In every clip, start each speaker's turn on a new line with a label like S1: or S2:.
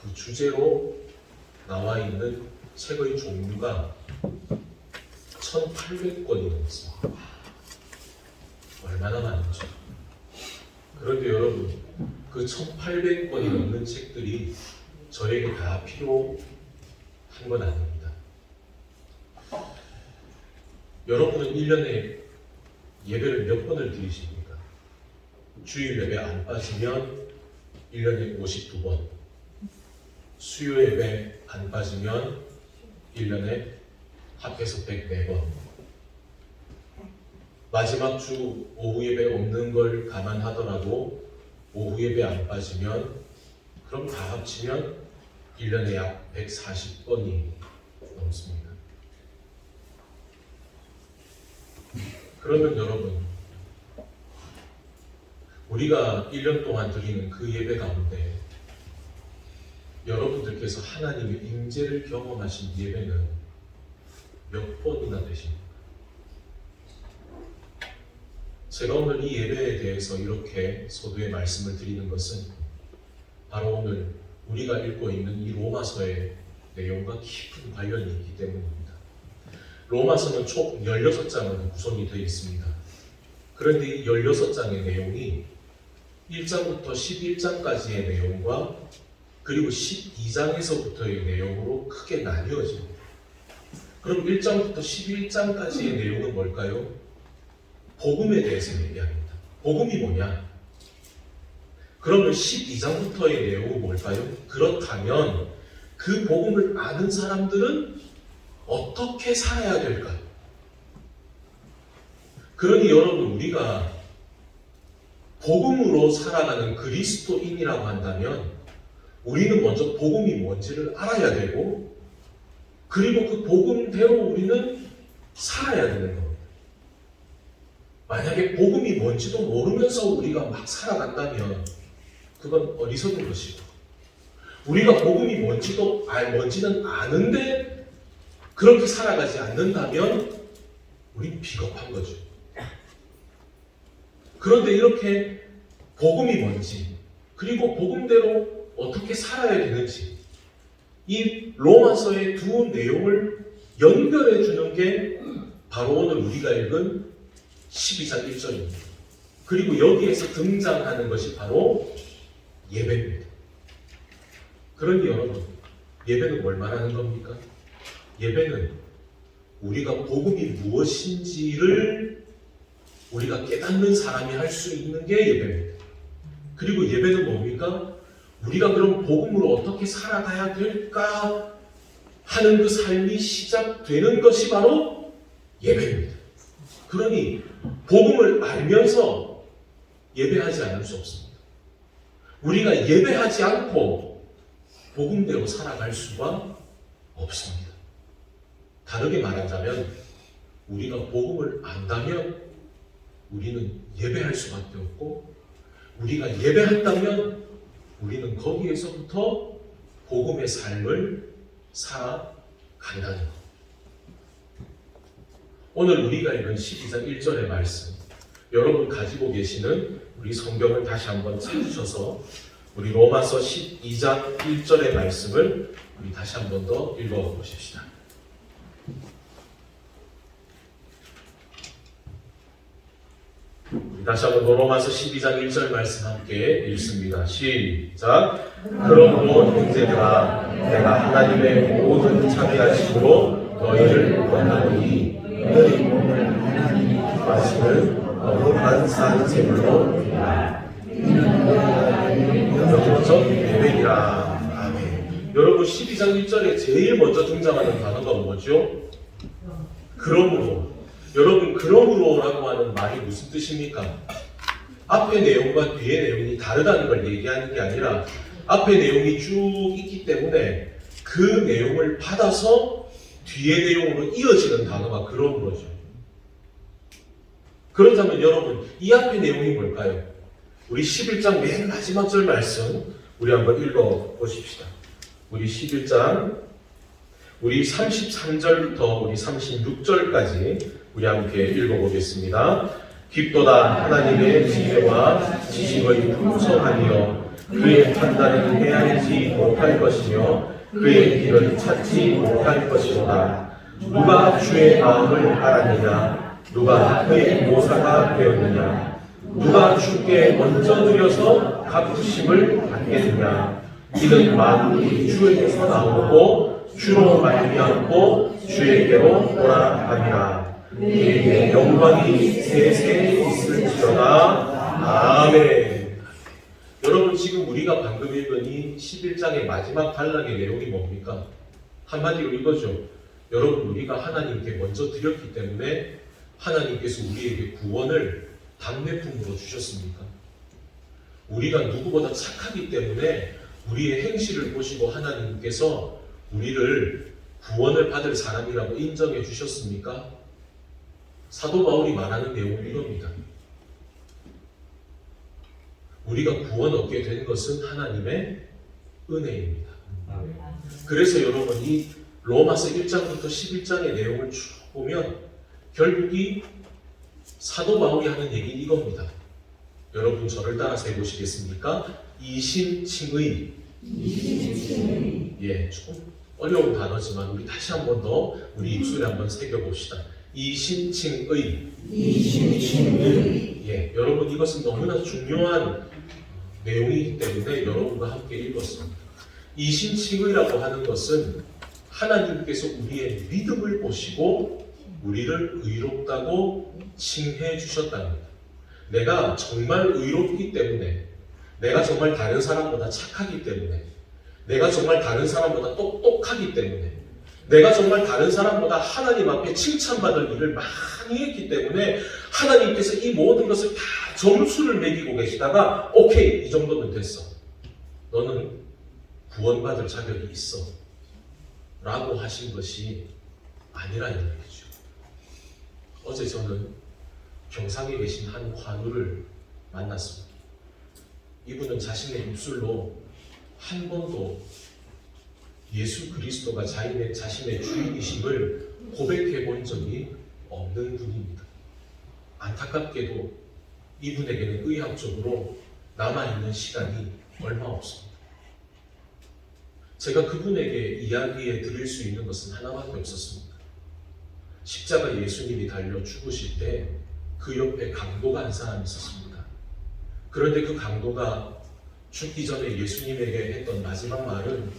S1: 그 주제로 나와 있는 책의 종류가 1800권이 넘습니다. 얼마나 많은지. 그런데 여러분, 그 1800권이 넘는 책들이 저에게 다 필요한 건 아닙니다. 여러분은 1년에 예배를 몇 번을 드리십니까? 주일 예배 안 빠지면 1년에 52번, 수요 예배 안 빠지면 1년에 합해서 104번, 마지막 주 오후 예배 없는 걸 감안하더라도 오후 예배 안 빠지면 그럼 다 합치면 1년에 약 140번이 넘습니다. 그러면 여러분, 우리가 1년 동안 드리는 그 예배 가운데 여러분들께서 하나님의 임재를 경험하신 예배는 몇 번이나 되십니까? 제가 오늘 이 예배에 대해서 이렇게 소두의 말씀을 드리는 것은 바로 오늘 우리가 읽고 있는 이 로마서의 내용과 깊은 관련이 있기 때문입니다. 로마서는 총 16장으로 구성이 되어 있습니다. 그런데 이 16장의 내용이 1장부터 11장까지의 내용과 그리고 12장에서부터의 내용으로 크게 나뉘어집니다. 그럼 1장부터 11장까지의 내용은 뭘까요? 복음에 대해서 얘기합니다. 복음이 뭐냐? 그러면 12장부터의 내용은 뭘까요? 그렇다면 그 복음을 아는 사람들은 어떻게 살아야 될까요? 그러니 여러분, 우리가 복음으로 살아가는 그리스도인이라고 한다면 우리는 먼저 복음이 뭔지를 알아야 되고, 그리고 그 복음대로 우리는 살아야 되는 겁니다. 만약에 복음이 뭔지도 모르면서 우리가 막 살아간다면 그건 어리석은 것이고, 우리가 복음이 뭔지는 아는데 그렇게 살아가지 않는다면 우린 비겁한 거죠. 그런데 이렇게 복음이 뭔지, 그리고 복음대로 어떻게 살아야 되는지, 이 로마서의 두 내용을 연결해 주는 게 바로 오늘 우리가 읽은 12장 1절입니다. 그리고 여기에서 등장하는 것이 바로 예배입니다. 그러니 여러분, 예배는 뭘 말하는 겁니까? 예배는 우리가 복음이 무엇인지를 우리가 깨닫는 사람이 할 수 있는 게 예배입니다. 그리고 예배는 뭡니까? 우리가 그럼 복음으로 어떻게 살아가야 될까 하는 그 삶이 시작되는 것이 바로 예배입니다. 그러니 복음을 알면서 예배하지 않을 수 없습니다. 우리가 예배하지 않고 복음대로 살아갈 수가 없습니다. 다르게 말하자면 우리가 복음을 안다면 우리는 예배할 수밖에 없고, 우리가 예배한다면 우리는 거기에서부터 복음의 삶을 살아간다는 것. 오늘 우리가 읽은 12장 1절의 말씀, 여러분 가지고 계시는 우리 성경을 다시 한번 찾으셔서 우리 로마서 12장 1절의 말씀을 우리 다시 한 번 더 읽어보십시다. 다시 한번 로마서 12장 1절 말씀 함께 읽습니다. 시작. 그러므로 형제들아, 내가 하나님의 모든 자비하심으로 너희를 원하노니 너희 몸을 하나님이 기뻐하시는 거룩한 산 제물로 드리라. 영적 예배니라. 아멘. 여러분, 12장 1절에 제일 먼저 등장하는 단어가 뭐죠? 그러므로. 여러분, 그러므로라고 하는 말이 무슨 뜻입니까? 앞의 내용과 뒤의 내용이 다르다는 걸 얘기하는 게 아니라 앞의 내용이 쭉 있기 때문에 그 내용을 받아서 뒤의 내용으로 이어지는 단어가 그러므로죠. 그렇다면 여러분, 이 앞의 내용이 뭘까요? 우리 11장 맨 마지막 절 말씀 우리 한번 읽어보십시다. 우리 11장 우리 33절부터 우리 36절까지 우리 함께 읽어보겠습니다. 깊도다 하나님의 지혜와 지식의 풍성하며 그의 판단은 헤아리지 못할 것이며 그의 길을 찾지 못할 것이로다. 누가 주의 마음을 알았느냐? 누가 그의 모사가 되었느냐? 누가 주께 먼저 드려서 갚으심을 받겠느냐? 이는 만물이 주에게서 나오고 주로 말미암고 주에게로 돌아가니라. 그에게 영광이 세세 있을지어다. 아멘. 여러분, 지금 우리가 방금 읽은 이 11장의 마지막 단락의 내용이 뭡니까? 한마디로 이거죠. 여러분, 우리가 하나님께 먼저 드렸기 때문에 하나님께서 우리에게 구원을 답례품으로 주셨습니까? 우리가 누구보다 착하기 때문에 우리의 행실을 보시고 하나님께서 우리를 구원을 받을 사람이라고 인정해 주셨습니까? 사도 바울이 말하는 내용은 이겁니다. 우리가 구원 얻게 된 것은 하나님의 은혜입니다. 그래서 여러분, 이 로마서 1장부터 11장의 내용을 쭉 보면 결국이 사도 바울이 하는 얘기 이겁니다. 여러분, 저를 따라서 해보시겠습니까? 이신칭의. 예, 조금 어려운 단어지만 우리 다시 한 번 더 우리 입술에 한번 새겨봅시다. 이신칭의. 예, 여러분, 이것은 너무나 중요한 내용이기 때문에 여러분과 함께 읽었습니다. 이신칭의라고 하는 것은 하나님께서 우리의 믿음을 보시고 우리를 의롭다고 칭해 주셨답니다. 내가 정말 의롭기 때문에, 내가 정말 다른 사람보다 착하기 때문에, 내가 정말 다른 사람보다 똑똑하기 때문에, 내가 정말 다른 사람보다 하나님 앞에 칭찬받을 일을 많이 했기 때문에 하나님께서 이 모든 것을 다 점수를 매기고 계시다가 오케이, 이 정도면 됐어. 너는 구원받을 자격이 있어. 라고 하신 것이 아니라는 얘기죠. 어제 저는 경상에 계신 한 환우를 만났습니다. 이분은 자신의 입술로 한 번도 예수 그리스도가 자신의 주인이심을 고백해 본 적이 없는 분입니다. 안타깝게도 이분에게는 의학적으로 남아있는 시간이 얼마 없습니다. 제가 그분에게 이야기해 드릴 수 있는 것은 하나밖에 없었습니다. 십자가 예수님이 달려 죽으실 때 그 옆에 강도가 한 사람이 있었습니다. 그런데 그 강도가 죽기 전에 예수님에게 했던 마지막 말은,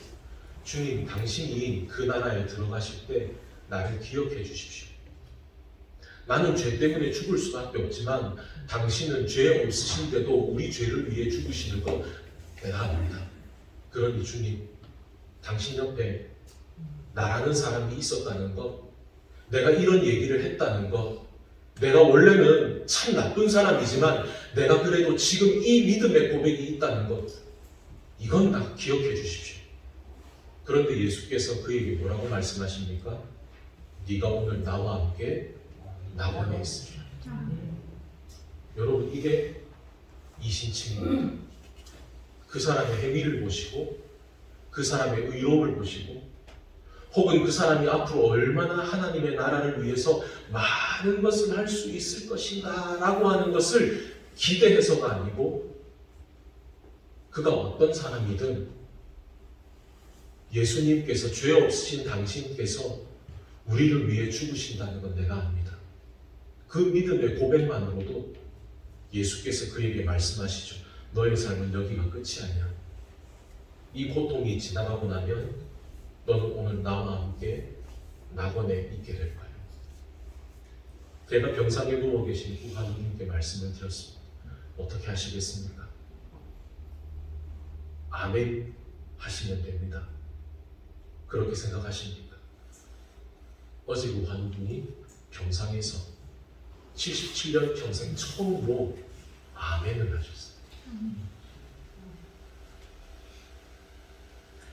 S1: 주님, 당신이 그 나라에 들어가실 때 나를 기억해 주십시오. 나는 죄 때문에 죽을 수밖에 없지만 당신은 죄 없으신데도 우리 죄를 위해 죽으시는 거 내가 압니다. 그러니 주님, 당신 옆에 나라는 사람이 있었다는 것, 내가 이런 얘기를 했다는 것, 내가 원래는 참 나쁜 사람이지만 내가 그래도 지금 이 믿음의 고백이 있다는 것, 이건 다 기억해 주십시오. 그런데 예수께서 그에게 뭐라고 말씀하십니까? 네가 오늘 나와 함께 낙원에 있으리라. 여러분, 이게 이신칭입니다. 그 사람의 행위를 보시고, 그 사람의 의로움을 보시고, 혹은 그 사람이 앞으로 얼마나 하나님의 나라를 위해서 많은 것을 할 수 있을 것인가 라고 하는 것을 기대해서가 아니고, 그가 어떤 사람이든 예수님께서, 죄 없으신 당신께서 우리를 위해 죽으신다는 건 내가 압니다. 그 믿음의 고백만으로도 예수께서 그에게 말씀하시죠. 너의 삶은 여기가 끝이 아니야. 이 고통이 지나가고 나면 너는 오늘 나와 함께 낙원에 있게 될 거야. 제가 병상에 누워 계신 부하님께 말씀을 드렸습니다. 어떻게 하시겠습니까? 아멘 하시면 됩니다. 그렇게 생각하십니까? 어제 그 환우분이 병상에서 77년 평생 처음으로 아멘을 하셨어요.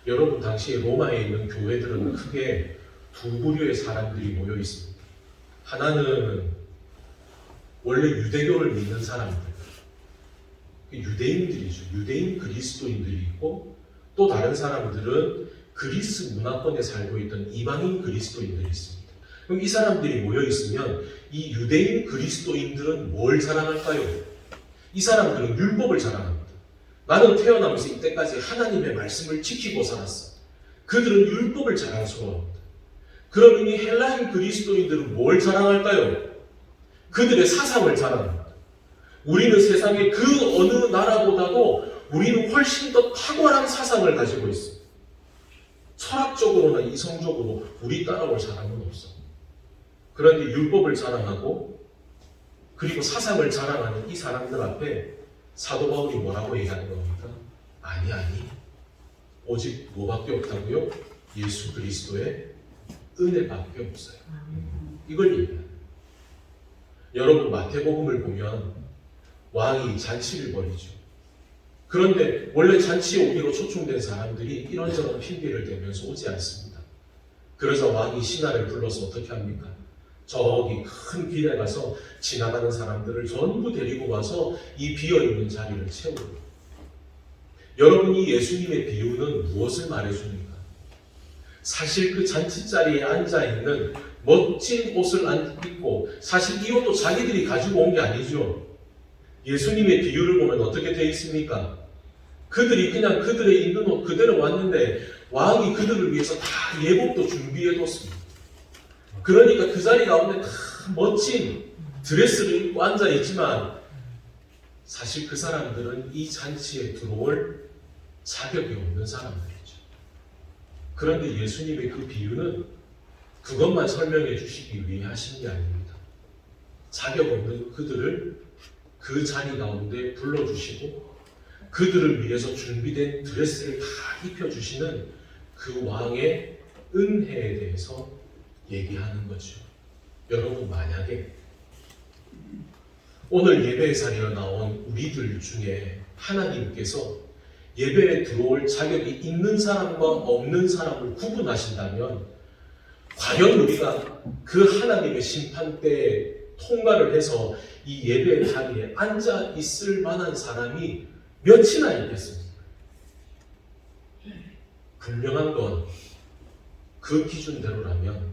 S1: 여러분, 당시에 로마에 있는 교회들은 크게 두 부류의 사람들이 모여 있습니다. 하나는 원래 유대교를 믿는 사람들, 유대인들이죠. 유대인 그리스도인들이 있고, 또 다른 사람들은 그리스 문화권에 살고 있던 이방인 그리스도인들이 있습니다. 그럼 이 사람들이 모여 있으면 이 유대인 그리스도인들은 뭘 자랑할까요? 이 사람들은 율법을 자랑합니다. 나는 태어나면서 이때까지 하나님의 말씀을 지키고 살았어. 그들은 율법을 자랑스러워합니다. 그럼 이 헬라인 그리스도인들은 뭘 자랑할까요? 그들의 사상을 자랑합니다. 우리는 세상의 그 어느 나라보다도 우리는 훨씬 더 탁월한 사상을 가지고 있습니다. 철학적으로나 이성적으로 우리 따라올 사람은 없어. 그런데 율법을 자랑하고 그리고 사상을 자랑하는 이 사람들 앞에 사도 바울이 뭐라고 얘기하는 겁니까? 아니 오직 뭐밖에 없다고요? 예수 그리스도의 은혜밖에 없어요. 이걸 얘기해요. 여러분 마태복음을 보면 왕이 잔치를 벌이죠. 그런데 원래 잔치에 오기로 초청된 사람들이 이런저런 핑계를 대면서 오지 않습니다. 그래서 왕이 신하를 불러서 어떻게 합니까? 저기 큰 길에 가서 지나가는 사람들을 전부 데리고 와서 이 비어있는 자리를 채우고, 여러분이 예수님의 비유는 무엇을 말해줍니까? 사실 그 잔치자리에 앉아있는 멋진 옷을 입고, 사실 이 옷도 자기들이 가지고 온 게 아니죠. 예수님의 비유를 보면 어떻게 되어 있습니까? 그들이 그냥 그들의 입는 옷 그대로 왔는데 왕이 그들을 위해서 다 예복도 준비해뒀습니다. 그러니까 그 자리 가운데 다 멋진 드레스를 입고 앉아있지만 사실 그 사람들은 이 잔치에 들어올 자격이 없는 사람들이죠. 그런데 예수님의 그 비유는 그것만 설명해 주시기 위해 하신 게 아닙니다. 자격 없는 그들을 그 자리 가운데 불러주시고 그들을 위해서 준비된 드레스를 다 입혀주시는 그 왕의 은혜에 대해서 얘기하는 거죠. 여러분, 만약에 오늘 예배의 자리에 나온 우리들 중에 하나님께서 예배에 들어올 자격이 있는 사람과 없는 사람을 구분하신다면 과연 우리가 그 하나님의 심판대에 통과를 해서 이 예배의 자리에 앉아 있을 만한 사람이 몇이나 있겠습니까? 분명한 건 그 기준대로라면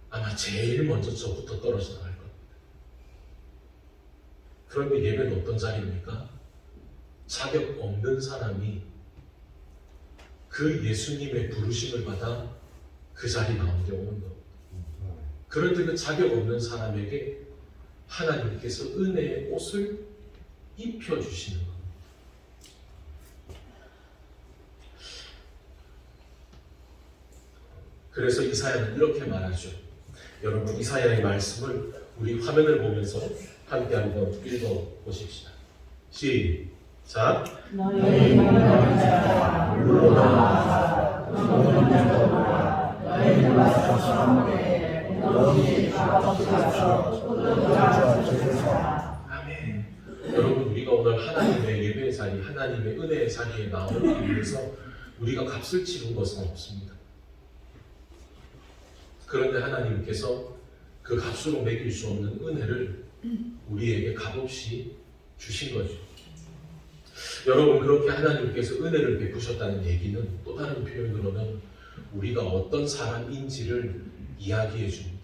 S1: 아마 제일 먼저 저부터 떨어져 나갈 겁니다. 그런데 예배는 어떤 자리입니까? 자격 없는 사람이 그 예수님의 부르심을 받아 그 자리 가운데 오는 겁니다. 그런데 그 자격 없는 사람에게 하나님께서 은혜의 옷을 입혀주시는 겁니다. 그래서 이사야는 이렇게 말하죠. 여러분, 이사야의 말씀을 우리 화면을 보면서 함께 한번 읽어보십시다. 시작.
S2: 너희 자가 물러나라. 너희는 돌아라. 너희는 와서 성에 너희 값없어서
S1: 아멘. 여러분, 우리가 오늘 하나님의 예배의 자리, 하나님의 은혜의 자리에 나오기 위해서 우리가 값을 치른 것은 없습니다. 그런데 하나님께서 그 값으로 매길 수 없는 은혜를 우리에게 값없이 주신 거죠. 여러분, 그렇게 하나님께서 은혜를 베푸셨다는 얘기는 또 다른 표현으로는 우리가 어떤 사람인지를 이야기해 줍니다.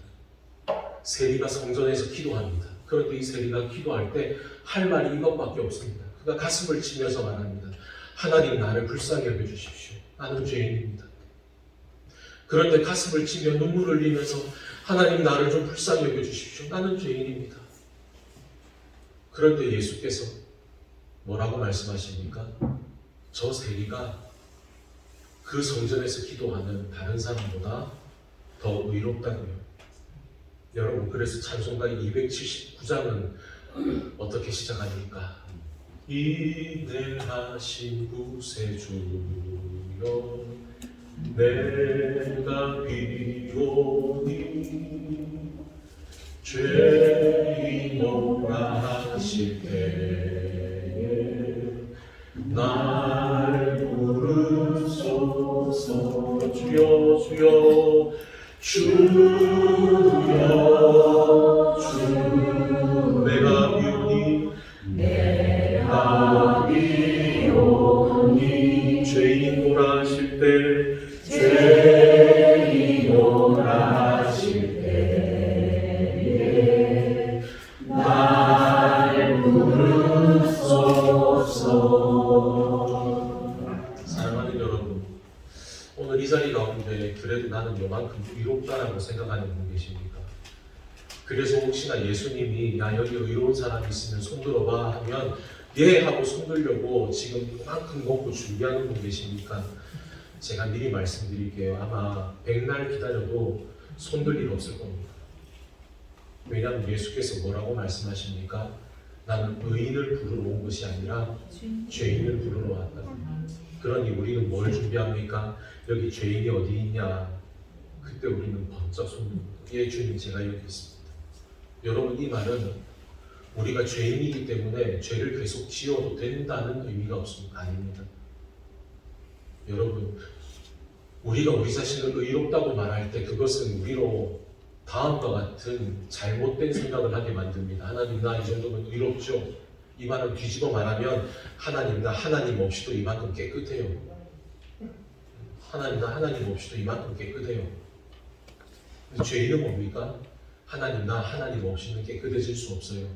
S1: 세리가 성전에서 기도합니다. 그런데 이 세리가 기도할 때 할 말이 이것밖에 없습니다. 그가 가슴을 치면서 말합니다. 하나님, 나를 불쌍히 여겨주십시오. 나는 죄인입니다. 그런데 가슴을 치며 눈물을 흘리면서 하나님, 나를 좀 불쌍히 여겨주십시오. 나는 죄인입니다. 그런데 예수께서 뭐라고 말씀하십니까? 저 세리가 그 성전에서 기도하는 다른 사람보다 더 의롭다고요. 여러분, 그래서 찬송가 279장은 어떻게 시작합니까? 인내하신 구세주여, 내가 비오니 죄인오라 하실 때에 날 부르소서. 주여 주여 주여 주. 내가 비오니 죄인오라 하실 때, 죄인오라 하실 때에 날 부르소서. 여러분, 오늘 이 자리 가운데 그래도 나는 요만큼 의롭다라고 생각하는 분 계십니까? 그래서 혹시나 예수님이 야 여기 의로운 사람이 있으면 손들어봐 하면 예 하고 손들려고 지금 요만큼 놓고 준비하는 분 계십니까? 제가 미리 말씀드릴게요. 아마 백날 기다려도 손들 일 없을 겁니다. 왜냐하면 예수께서 뭐라고 말씀하십니까? 나는 의인을 부르러 온 것이 아니라 죄인을 부르러 왔다. 그러니 우리는 뭘 준비합니까? 여기 죄인이 어디 있냐? 그때 우리는 번쩍 손듭니다. 예 주님 제가 여기 있습니다. 여러분 이 말은 우리가 죄인이기 때문에 죄를 계속 지어도 된다는 의미가 없습니다. 아닙니다. 여러분 우리가 우리 자신을 의롭다고 말할 때 그것은 우리로 다음과 같은 잘못된 생각을 하게 만듭니다. 하나님 나 이 정도면 의롭죠? 이 말을 뒤집어 말하면 하나님 나 하나님 없이도 이만큼 깨끗해요. 하나님 나 하나님 없이도 이만큼 깨끗해요. 근데 죄인은 뭡니까? 하나님 나 하나님 없이는 깨끗해질 수 없어요.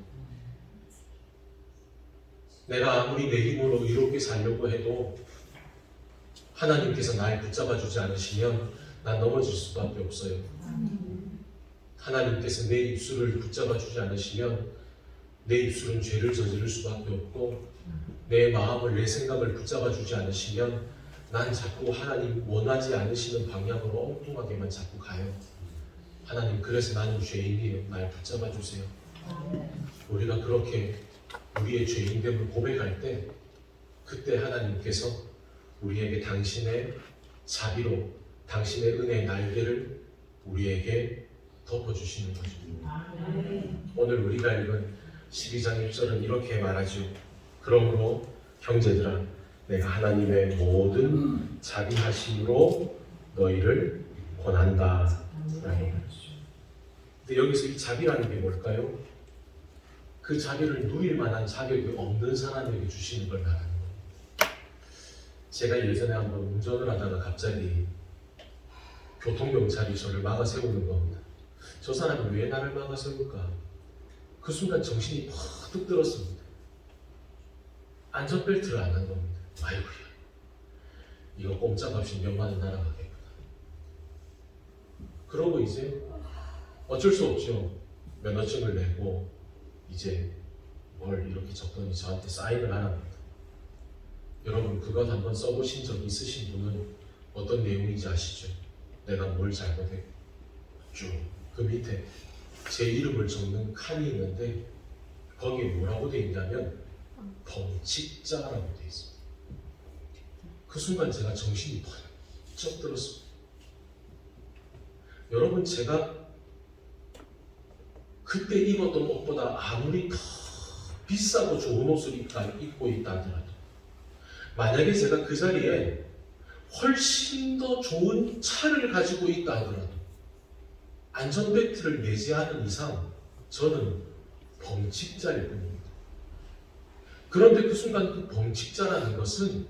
S1: 내가 아무리 내 힘으로 의롭게 살려고 해도 하나님께서 날 붙잡아 주지 않으시면 난 넘어질 수밖에 없어요. 하나님께서 내 입술을 붙잡아 주지 않으시면 내 입술은 죄를 저지를 수밖에 없고 내 마음을 내 생각을 붙잡아 주지 않으시면 난 자꾸 하나님 원하지 않으시는 방향으로 엉뚱하게만 자꾸 가요. 하나님 그래서 나는 죄인이에요. 날 붙잡아 주세요. 우리가 그렇게 우리의 죄인됨을 고백할 때 그때 하나님께서 우리에게 당신의 자비로 당신의 은혜의 날개를 우리에게 덮어주시는 거죠. 오늘 우리가 읽은 12장 1절은 이렇게 말하죠. 그러므로 형제들아 내가 하나님의 모든 자비하심으로 너희를 권한다. 근데 여기서 이 자비라는 게 뭘까요? 그 자비를 누릴 만한 자격이 없는 사람에게 주시는 걸 말하는 거예요. 제가 예전에 한번 운전을 하다가 갑자기 교통경찰이 저를 막아 세우는 겁니다. 저 사람이 왜 나를 막아 세울까? 그 순간 정신이 퍼뜩 들었습니다. 안전벨트를 안 한 겁니다. 아이고야, 이거 꼼짝없이 몇만 원 날아가겠구나. 그러고 이제 어쩔 수 없죠. 면허증을 내고 이제 뭘 이렇게 적더니 저한테 사인을 하랍니다. 여러분 그것 한번 써보신 적 있으신 분은 어떤 내용인지 아시죠? 내가 뭘 잘못했고 쭉 그 밑에 제 이름을 적는 칸이 있는데 거기에 뭐라고 되어 있냐면 범칙자라고 되어 있습니다. 그 순간 제가 정신이 번쩍 들었습니다. 여러분 제가 그때 입었던 옷보다 아무리 더 비싸고 좋은 옷을 입고 있다 하더라도 만약에 제가 그 자리에 훨씬 더 좋은 차를 가지고 있다 하더라도 안전벨트를 매지 않은 이상 저는 범칙자일 뿐입니다. 그런데 그 순간 그 범칙자라는 것은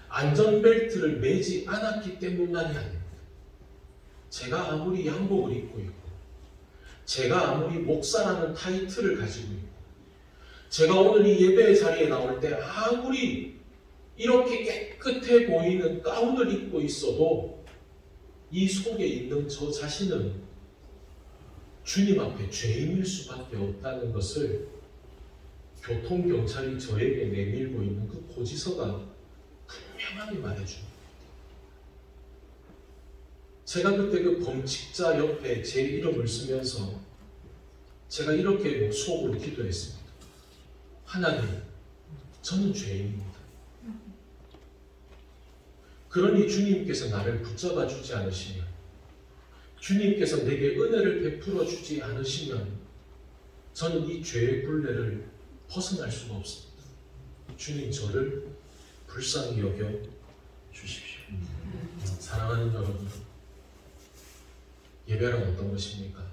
S1: 안전벨트를 매지 않았기 때문만이 아닙니다. 제가 아무리 양복을 입고 있고 제가 아무리 목사라는 타이틀을 가지고 있고 제가 오늘 이 예배의 자리에 나올 때 아무리 이렇게 깨끗해 보이는 가운을 입고 있어도 이 속에 있는 저 자신은 주님 앞에 죄인일 수밖에 없다는 것을 교통경찰이 저에게 내밀고 있는 그 고지서가 분명하게 말해줍니다. 제가 그때 그 범칙자 옆에 제 이름을 쓰면서 제가 이렇게 속으로 기도했습니다. 하나님, 저는 죄인입니다. 그러니 주님께서 나를 붙잡아 주지 않으시면 주님께서 내게 은혜를 베풀어 주지 않으시면 저는 이 죄의 굴레를 벗어날 수가 없습니다. 주님 저를 불쌍히 여겨 주십시오. 사랑하는 여러분, 예배는 어떤 것입니까?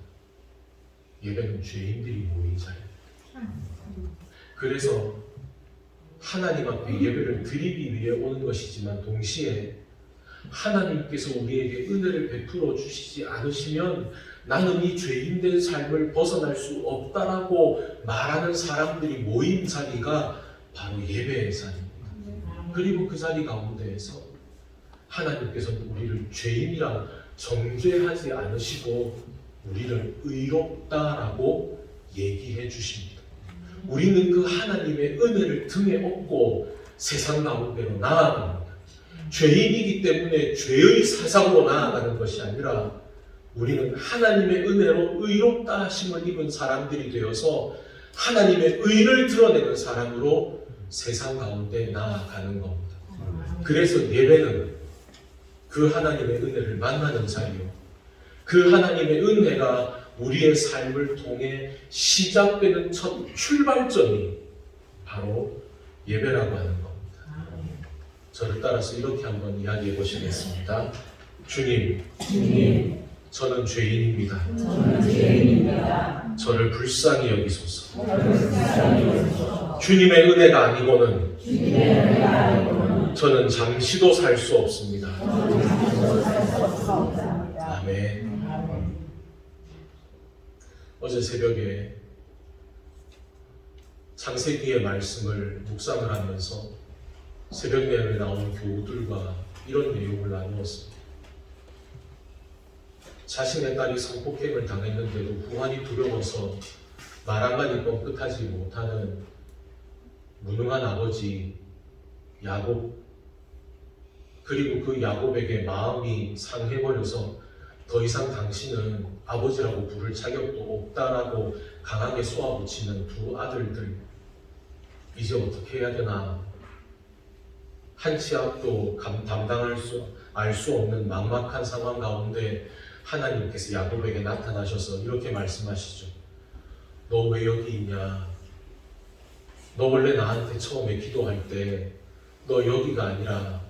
S1: 예배는 죄인들이 모인 자리입니다. 그래서 하나님 앞에 예배를 드리기 위해 오는 것이지만 동시에 하나님께서 우리에게 은혜를 베풀어 주시지 않으시면 나는 이 죄인된 삶을 벗어날 수 없다라고 말하는 사람들이 모인 자리가 바로 예배의 자리입니다. 그리고 그 자리 가운데에서 하나님께서는 우리를 죄인이라 정죄하지 않으시고 우리를 의롭다라고 얘기해 주십니다. 우리는 그 하나님의 은혜를 등에 업고 세상 가운데로 나아갑니다. 죄인이기 때문에 죄의 사상으로 나아가는 것이 아니라 우리는 하나님의 은혜로 의롭다 하심을 입은 사람들이 되어서 하나님의 의를 드러내는 사람으로 세상 가운데 나아가는 겁니다. 그래서 예배는 그 하나님의 은혜를 만나는 자리요, 그 하나님의 은혜가 우리의 삶을 통해 시작되는 첫 출발점이 바로 예배라고 하는 겁니다. 저를 따라서 이렇게 한번 이야기해 보시겠습니다. 주님, 저는 죄인입니다. 저를 불쌍히 여기소서. 주님의 은혜가 아니고는 저는 잠시도 살 수 없습니다. 아멘. 어제 새벽에 창세기의 말씀을 묵상을 하면서 새벽 예배에 나오는 교우들과 이런 내용을 나누었습니다. 자신의 딸이 성폭행을 당했는데도 후환이 두려워서 말 한마디 뻥끗하지 못하는 무능한 아버지 야곱, 그리고 그 야곱에게 마음이 상해버려서 더 이상 당신은 아버지라고 부를 자격도 없다라고 강하게 쏘아붙이는 두 아들들, 이제 어떻게 해야 되나, 한 치 앞도 담당할 알 수 없는 막막한 상황 가운데 하나님께서 야곱에게 나타나셔서 이렇게 말씀하시죠. 너 왜 여기 있냐? 너 원래 나한테 처음에 기도할 때 너 여기가 아니라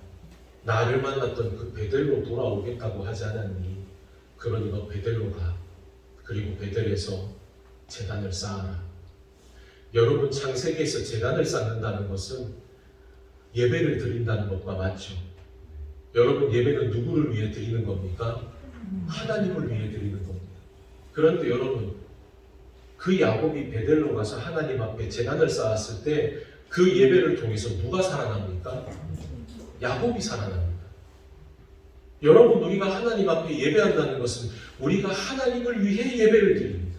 S1: 나를 만났던 그 베델로 돌아오겠다고 하지 않았니? 그러니 너 베델로 가. 그리고 베델에서 제단을 쌓아라. 여러분, 창세기에서 제단을 쌓는다는 것은 예배를 드린다는 것과 맞죠? 여러분, 예배는 누구를 위해 드리는 겁니까? 하나님을 위해 드리는 겁니다. 그런데 여러분, 그 야곱이 베델로 가서 하나님 앞에 제단을 쌓았을 때 그 예배를 통해서 누가 살아납니까? 야곱이 살아납니다. 여러분, 우리가 하나님 앞에 예배한다는 것은 우리가 하나님을 위해 예배를 드립니다.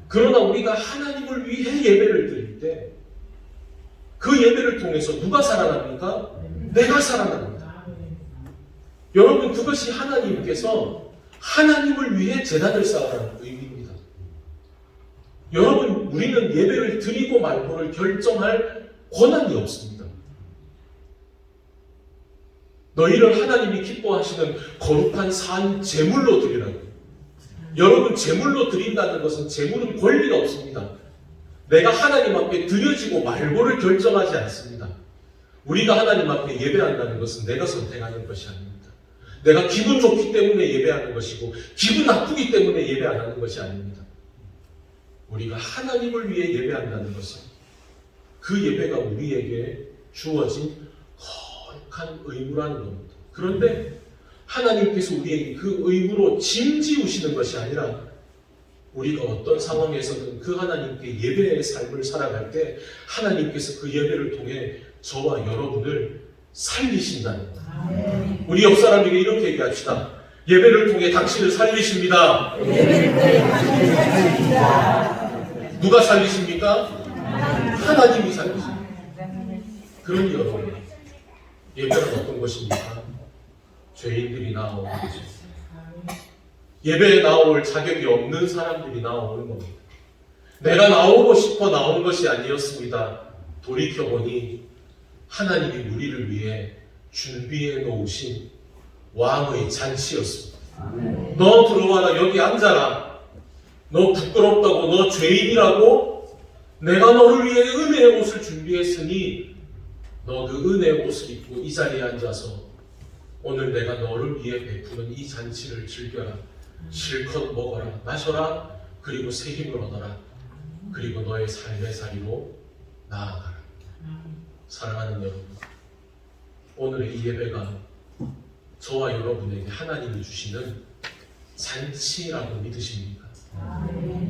S1: 그러나 우리가 하나님을 위해 예배를 드릴 때 그 예배를 통해서 누가 살아납니까? 내가 살아납니다. 여러분, 그것이 하나님께서 하나님을 위해 제단을 쌓으라는 의미입니다. 여러분, 우리는 예배를 드리고 말고를 결정할 권한이 없습니다. 너희를 하나님이 기뻐하시는 거룩한 산 제물로 드리라고. 여러분, 제물로 드린다는 것은 제물은 권리가 없습니다. 내가 하나님 앞에 드려지고 말고를 결정하지 않습니다. 우리가 하나님 앞에 예배한다는 것은 내가 선택하는 것이 아닙니다. 내가 기분 좋기 때문에 예배하는 것이고 기분 나쁘기 때문에 예배 안 하는 것이 아닙니다. 우리가 하나님을 위해 예배한다는 것은 그 예배가 우리에게 주어진 거룩한 의무라는 겁니다. 그런데 하나님께서 우리에게 그 의무로 짐지우시는 것이 아니라 우리가 어떤 상황에서든 그 하나님께 예배의 삶을 살아갈 때 하나님께서 그 예배를 통해 저와 여러분을 살리신다는 거예요. 우리 옆 사람에게 이렇게 얘기합시다. 예배를 통해 당신을 살리십니다. 누가 살리십니까? 하나님이 살리십니다. 그러니 여러분, 예배는 어떤 것입니까? 죄인들이 나오는 거죠. 예배에 나올 자격이 없는 사람들이 나오는 겁니다. 내가 나오고 싶어 나온 것이 아니었습니다. 돌이켜보니 하나님이 우리를 위해 준비해 놓으신 왕의 잔치였습니다. 너 들어와라, 여기 앉아라. 너 부끄럽다고, 너 죄인이라고 내가 너를 위해 은혜의 옷을 준비했으니 너 그 은혜의 옷을 입고 이 자리에 앉아서 오늘 내가 너를 위해 베푸는 이 잔치를 즐겨라. 실컷 먹어라, 마셔라, 그리고 새 힘을 얻어라. 그리고 너의 삶의 자리로 나아가라. 사랑하는 여러분, 오늘의 이 예배가 저와 여러분에게 하나님이 주시는 잔치라고 믿으십니까?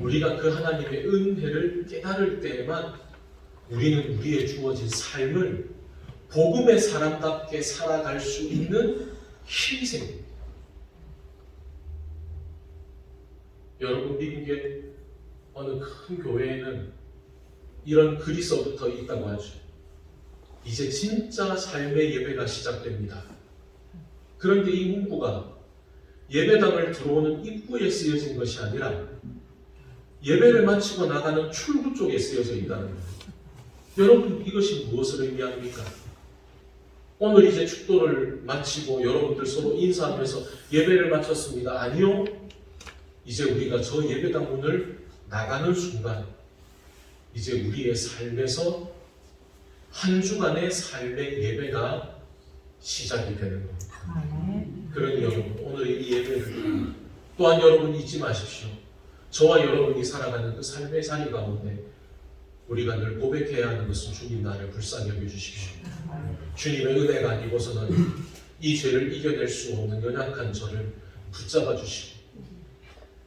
S1: 우리가 그 하나님의 은혜를 깨달을 때에만 우리는 우리의 주어진 삶을 복음의 사람답게 살아갈 수 있는 힘이 생깁니다. 여러분, 미국의 어느 큰 교회에는 이런 글이 써붙어 있다고 하죠. 이제 진짜 삶의 예배가 시작됩니다. 그런데 이 문구가 예배당을 들어오는 입구에 쓰여진 것이 아니라 예배를 마치고 나가는 출구 쪽에 쓰여져 있다는 거예요. 여러분, 이것이 무엇을 의미합니까? 오늘 이제 축도를 마치고 여러분들 서로 인사하면서 예배를 마쳤습니다. 아니요. 이제 우리가 저 예배당 문을 나가는 순간 이제 우리의 삶에서 한 주간의 삶의 예배가 시작이 되는 겁니다. 그러니 여러분, 오늘 이 예배를 또한 여러분 잊지 마십시오. 저와 여러분이 살아가는 그 삶의 자리 가운데 우리가 늘 고백해야 하는 것은 주님 나를 불쌍히 여겨주십시오. 주님의 은혜가 아니고서는 이 죄를 이겨낼 수 없는 연약한 저를 붙잡아 주시고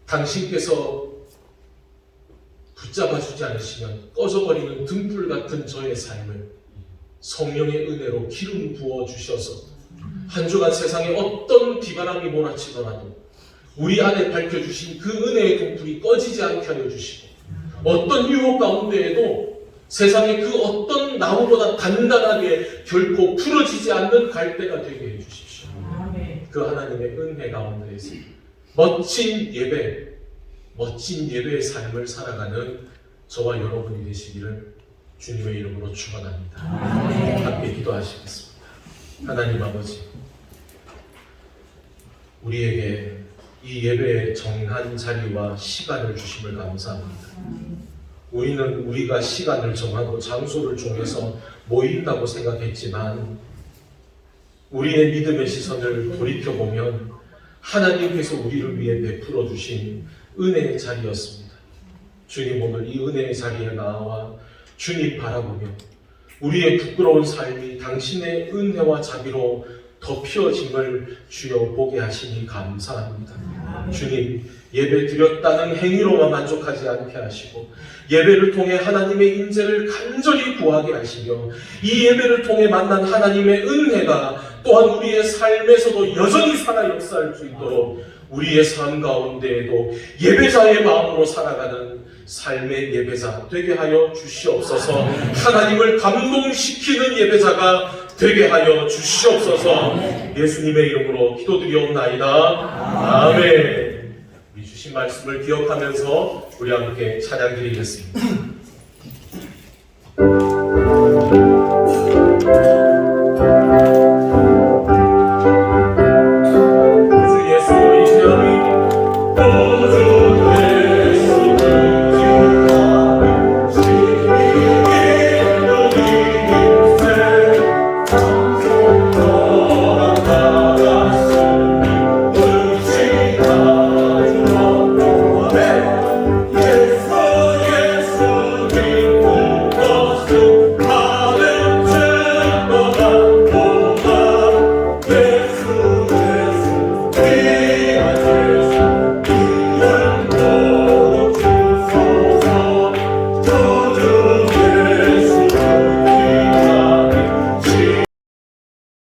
S1: 당신께서 붙잡아 주지 않으시면 꺼져버리는 등불 같은 저의 삶을 성령의 은혜로 기름 부어 주셔서 한 주간 세상에 어떤 비바람이 몰아치더라도 우리 안에 밝혀주신 그 은혜의 등불이 꺼지지 않게 하여 주시고 어떤 유혹 가운데에도 세상의 그 어떤 나무보다 단단하게 결코 풀어지지 않는 갈대가 되게 해주십시오. 그 하나님의 은혜 가운데에서 멋진 예배의 삶을 살아가는 저와 여러분이 되시기를 주님의 이름으로 축원합니다. 함께 기도하시겠습니다. 하나님 아버지, 우리에게 이 예배의 정한 자리와 시간을 주심을 감사합니다. 우리는 우리가 시간을 정하고 장소를 정해서 모인다고 생각했지만 우리의 믿음의 시선을 돌이켜보면 하나님께서 우리를 위해 베풀어 주신 은혜의 자리였습니다. 주님, 오늘 이 은혜의 자리에 나와 주님 바라보며 우리의 부끄러운 삶이 당신의 은혜와 자비로 덮여짐을 주여 보게 하시니 감사합니다. 주님, 예배 드렸다는 행위로만 만족하지 않게 하시고 예배를 통해 하나님의 인재를 간절히 구하게 하시며 이 예배를 통해 만난 하나님의 은혜가 또한 우리의 삶에서도 여전히 살아 역사할 수 있도록 우리의 삶 가운데에도 예배자의 마음으로 살아가는 삶의 예배자 되게 하여 주시옵소서. 하나님을 감동시키는 예배자가 되게 하여 주시옵소서. 예수님의 이름으로 기도드리옵나이다. 아멘. 우리 주신 말씀을 기억하면서 우리 함께 찬양 드리겠습니다.